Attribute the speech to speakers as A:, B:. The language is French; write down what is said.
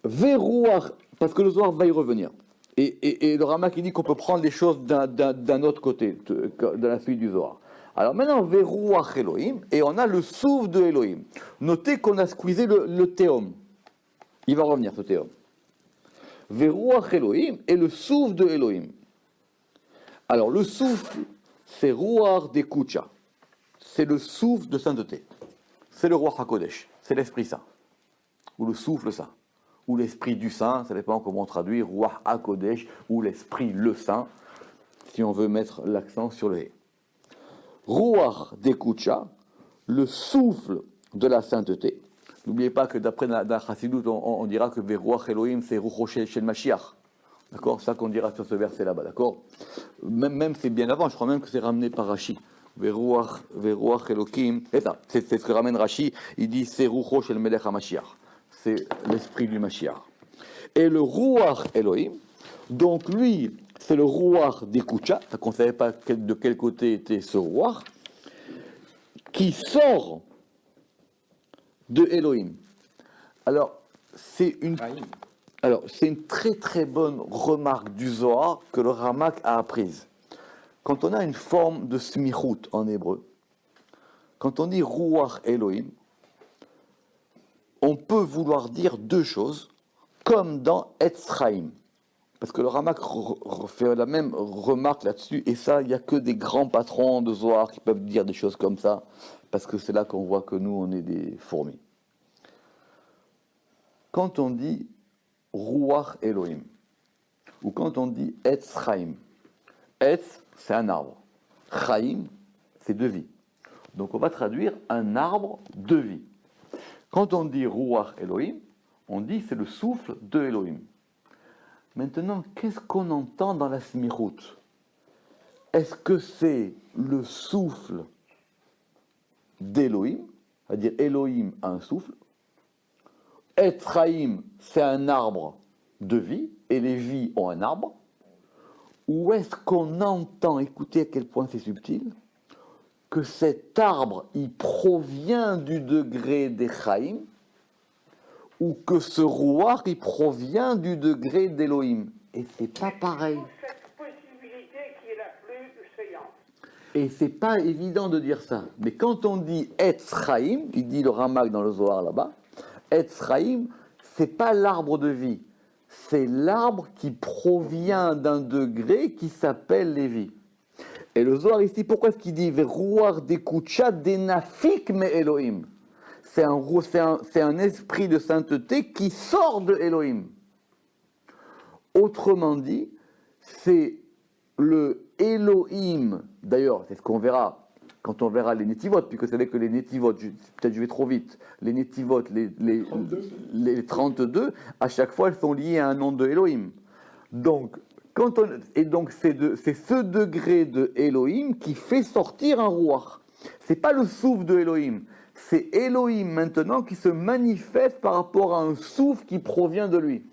A: Verouach, parce que le Zohar va y revenir. Et le Ramak il dit qu'on peut prendre les choses d'un autre côté, de la suite du Zohar. Alors maintenant, Verouach Elohim, et on a le souffle de Elohim. Notez qu'on a squeezé le théum. Il va revenir ce théum. Verouach Elohim et le souffle de Elohim. Alors le souffle, c'est Ruach de Kucha. C'est le souffle de sainteté. C'est le Ruach HaKodesh. C'est l'Esprit Saint. Ou le souffle saint. Ou l'Esprit du Saint, ça dépend comment on traduit, Ruach HaKodesh, ou l'Esprit le Saint, si on veut mettre l'accent sur le He. Ruach de Kucha, le souffle de la sainteté. N'oubliez pas que d'après la Chassidut, on dira que Veruach Elohim, c'est Ruach Shel Mashiach. D'accord? C'est ça qu'on dira sur ce verset là-bas, d'accord? Même c'est bien avant, je crois même que c'est ramené par Rashi. Veruach Elohim, et ça, c'est ce que ramène Rashi, il dit c'est Ruach Shel Melech HaMashiach. C'est l'esprit du Mashiach. Et le Ruach Elohim, donc lui, c'est le Ruach d'Ekucha, on ne savait pas de quel côté était ce Ruach, qui sort de Elohim. Alors, c'est une très très bonne remarque du Zohar que le Ramak a apprise. Quand on a une forme de smichut en hébreu, quand on dit Ruach Elohim, on peut vouloir dire deux choses, comme dans Etz Chaim. Parce que le Ramak fait la même remarque là-dessus, et ça, il n'y a que des grands patrons de Zohar qui peuvent dire des choses comme ça, parce que c'est là qu'on voit que nous, on est des fourmis. Quand on dit Ruach Elohim, ou quand on dit Etz Chaim, Etz, c'est un arbre. Chaim, c'est de vie. Donc on va traduire un arbre de vie. Quand on dit Ruach Elohim, on dit c'est le souffle de Elohim. Maintenant, qu'est-ce qu'on entend dans la smichut? Est-ce que c'est le souffle d'Elohim, c'est-à-dire Elohim a un souffle, Etz Chaim, c'est un arbre de vie, et les vies ont un arbre, ou est-ce qu'on entend, écoutez à quel point c'est subtil, que cet arbre, il provient du degré des Chaim, ou que ce Ruach, il provient du degré d'Elohim. Et c'est pas pareil.
B: Cette possibilité qui est la plus saillante.
A: Et c'est pas évident de dire ça. Mais quand on dit Etz Chaim, il dit le Ramak dans le Zohar là-bas, Etz Chaim, c'est pas l'arbre de vie. C'est l'arbre qui provient d'un degré qui s'appelle Lévi. Et le Zohar ici, pourquoi est-ce qu'il dit Veruach d'Ekucha denafik me Elohim? C'est un esprit de sainteté qui sort de Elohim. Autrement dit, c'est le Elohim. D'ailleurs, c'est ce qu'on verra quand on verra les Netivot, puisque vous savez que les Netivot, peut-être je vais trop vite, les Netivot, les 32, à chaque fois, elles sont liées à un nom de Elohim. Donc, c'est ce degré de Elohim qui fait sortir un Ruach. C'est pas le souffle de Elohim, c'est Elohim maintenant qui se manifeste par rapport à un souffle qui provient de lui.